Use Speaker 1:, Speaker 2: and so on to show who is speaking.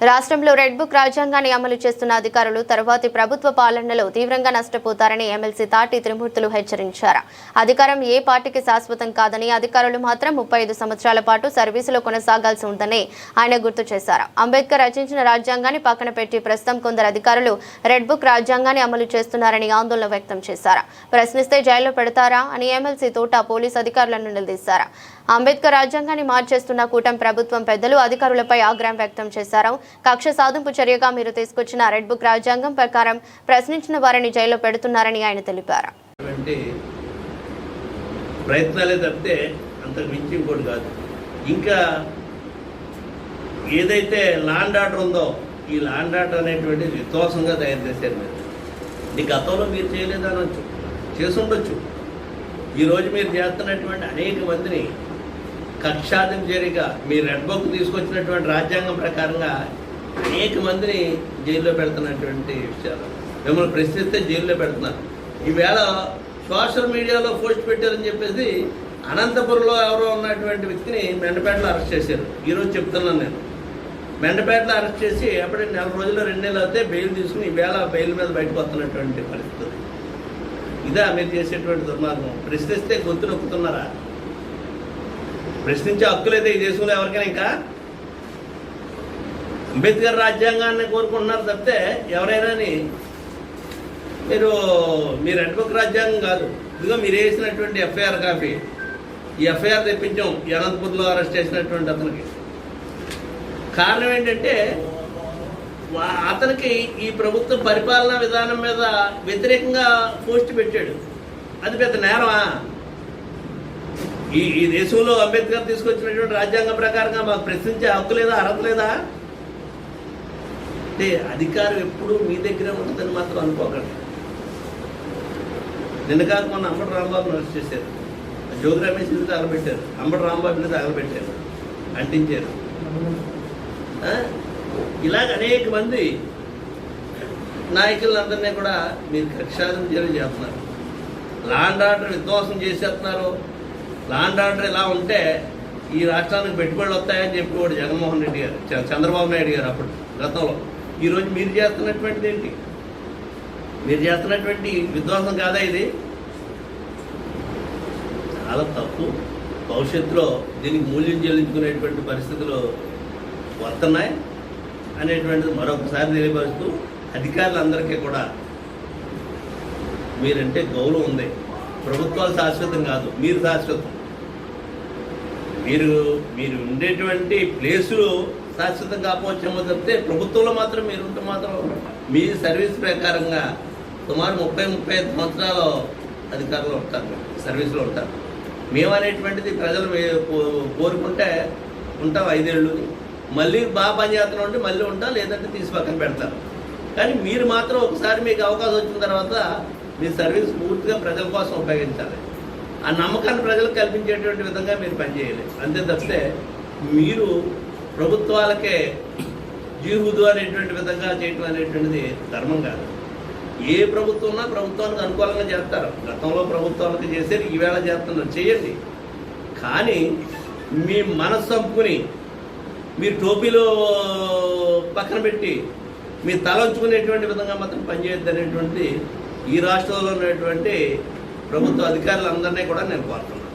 Speaker 1: రాష్ట్రంలో red book రాజ్యాంగాన్ని అమలు చేస్తున్న అధికారులు తర్వాతి ప్రభుత్వ పాలనలో తీవ్రంగా నష్టపోతారని ఎమ్మెల్సీ తాటి త్రిమూర్తులు హెచ్చరించారు. అధికారం ఏ పార్టీకి శాశ్వతం కాదని, అధికారులు మాత్రం 35 సంవత్సరాల పాటు సర్వీసులో కొనసాగాల్సి ఉందని ఆయన గుర్తు చేశారు. అంబేద్కర్ రచించిన రాజ్యాంగాన్ని పక్కన పెట్టి ప్రస్తుతం కొందరు అధికారులు రెడ్ బుక్ రాజ్యాంగాన్ని అమలు చేస్తున్నారని ఆందోళన వ్యక్తం చేశారు. ప్రశ్నిస్తే జైల్లో పెడతారా అని ఎమ్మెల్సీ తోట పోలీసు అధికారులను నిలదీశారు. అంబేద్కర్ రాజ్యాంగాన్ని మార్చేస్తున్న కూటమి ప్రభుత్వం పెద్దలు అధికారులపై ఆగ్రహం వ్యక్తం చేశారు. కక్ష సాధింపు చర్యగా మీరు తీసుకొచ్చిన రెడ్ బుక్ రాజ్యాంగం ప్రకారం ప్రశ్నించిన వారిని జైల్లో పెడుతున్నారని ఆయన తెలిపారు.
Speaker 2: ప్రయత్నాలే తప్పితే అంతకు మించి ఇంకోటి కాదు. ఇంకా ఏదైతే లాండ్ ఆర్డర్ ఉందో ఈ లాండ్ ఆర్డర్ అనేటువంటి విధ్వంసంగా తయారు చేశారు. మీరు ఈ గతంలో మీరు చేయలేదు అనొచ్చు, చేసుండొచ్చు. ఈరోజు మీరు చేస్తున్నటువంటి అనేక మందిని కక్షాదింపు చర్యగా మీరు రెడ్ బుక్ తీసుకొచ్చినటువంటి రాజ్యాంగం ప్రకారంగా అనేక మందిని జైల్లో పెడుతున్నటువంటి విషయాలు, మిమ్మల్ని ప్రశ్నిస్తే జైల్లో పెడుతున్నారు. ఈవేళ సోషల్ మీడియాలో పోస్ట్ పెట్టారని చెప్పేసి అనంతపురంలో ఎవరో ఉన్నటువంటి వ్యక్తిని మెండపేటలో అరెస్ట్ చేశారు. ఈరోజు చెప్తున్నాను నేను, మెండపేటలో అరెస్ట్ చేసి అప్పుడే 4 రోజులు 2 నెలలు అయితే బెయిల్ తీసుకుని ఈవేళ బెయిల్ మీద బయటకు వస్తున్నటువంటి పరిస్థితి. ఇదా మీరు చేసేటువంటి దుర్మార్గం? ప్రశ్నిస్తే గొంతు నొక్కుతున్నారా? ప్రశ్నించే హక్కులైతే ఈ దేశంలో ఎవరికైనా ఇంకా అంబేద్కర్ రాజ్యాంగాన్ని కోరుకుంటున్నారు తప్పితే ఎవరైనా మీరు రెడ్ బుక్ రాజ్యాంగం కాదు. ఇదిగో మీరు వేసినటువంటి ఎఫ్ఐఆర్ కాపీ, ఈ ఎఫ్ఐఆర్ తెప్పించాం ఈ అనంతపురంలో అరెస్ట్ చేసినటువంటి అతనికి. కారణం ఏంటంటే అతనికి ఈ ప్రభుత్వ పరిపాలనా విధానం మీద వ్యతిరేకంగా పోస్ట్ పెట్టాడు. అది పెద్ద నేరమా? ఈ దేశంలో అంబేద్కర్ తీసుకొచ్చినటువంటి రాజ్యాంగం ప్రకారంగా మాకు ప్రశ్నించే హక్కు లేదా, అర్హత లేదా? అంటే అధికారం ఎప్పుడూ మీ దగ్గరే ఉంటుందని మాత్రం అనుకోకండి. నిన్న కాక మొన్న అంబటి రాంబాబుని అరెస్ట్ చేశారు, జోగి రమేష్ ఇంటి తగలబెట్టారు, అంబటి రాంబాబుని తగలబెట్టారు, అంటించారు. ఇలాగ అనేక మంది నాయకులందరినీ కూడా మీరు కక్షాదింపు చర్య చేస్తున్నారు. లాండ్ ఆర్డర్ విధ్వంసం చేసేస్తున్నారు. లాండ్ ఆర్డర్ ఇలా ఉంటే ఈ రాష్ట్రానికి పెట్టుబడులు వస్తాయని చెప్పేవాడు జగన్మోహన్ రెడ్డి గారు, చంద్రబాబు నాయుడు గారు అప్పుడు గతంలో. ఈరోజు మీరు చేస్తున్నటువంటిది ఏంటి? మీరు చేస్తున్నటువంటి విధ్వంసం కాదా ఇది? చాలా తప్పు. భవిష్యత్తులో దీనికి మూల్యం చెల్లించుకునేటువంటి పరిస్థితులు వస్తున్నాయి అనేటువంటిది మరొకసారి తెలియపరుస్తూ, అధికారులందరికీ కూడా మీరంటే గౌరవం ఉంది. ప్రభుత్వాలు శాశ్వతం కాదు, మీరు శాశ్వతం. మీరు ఉండేటువంటి ప్లేసులు శాశ్వతం కాకపోవచ్చేమో తప్పితే ప్రభుత్వంలో మాత్రం మీరుంటే మాత్రం మీ సర్వీస్ ప్రకారంగా సుమారు 30-35 సంవత్సరాలు అధికారులు ఉంటారు, సర్వీస్లో ఉంటారు. మేము అనేటువంటిది ప్రజలు కోరుకుంటే ఉంటాం 5 ఏళ్ళు, మళ్ళీ బాగా పనిచేస్తున్నాం అంటే మళ్ళీ ఉంటాం, లేదంటే తీసి పక్కన పెడతారు. కానీ మీరు మాత్రం ఒకసారి మీకు అవకాశం వచ్చిన తర్వాత మీ సర్వీస్ పూర్తిగా ప్రజల కోసం ఉపయోగించాలి. ఆ నమ్మకాన్ని ప్రజలకు కల్పించేటువంటి విధంగా మీరు పనిచేయాలి. అంతే తప్పితే మీరు ప్రభుత్వాలకే జీవుదు అనేటువంటి విధంగా చేయటం అనేటువంటిది ధర్మం కాదు. ఏ ప్రభుత్వం ఉన్నా ప్రభుత్వానికి అనుకూలంగా చేస్తారు. గతంలో ప్రభుత్వాలకు చేసేది ఈవేళ చేస్తున్నారు, చేయండి. కానీ మీ మనస్సు చంపుకుని మీ టోపీలో పక్కన పెట్టి మీ తల ఉంచుకునేటువంటి విధంగా మాత్రం పనిచేయద్దు అనేటువంటి ఈ రాష్ట్రంలో ఉన్నటువంటి ప్రభుత్వ అధికారులందరినీ కూడా నేను కోరుతున్నాను.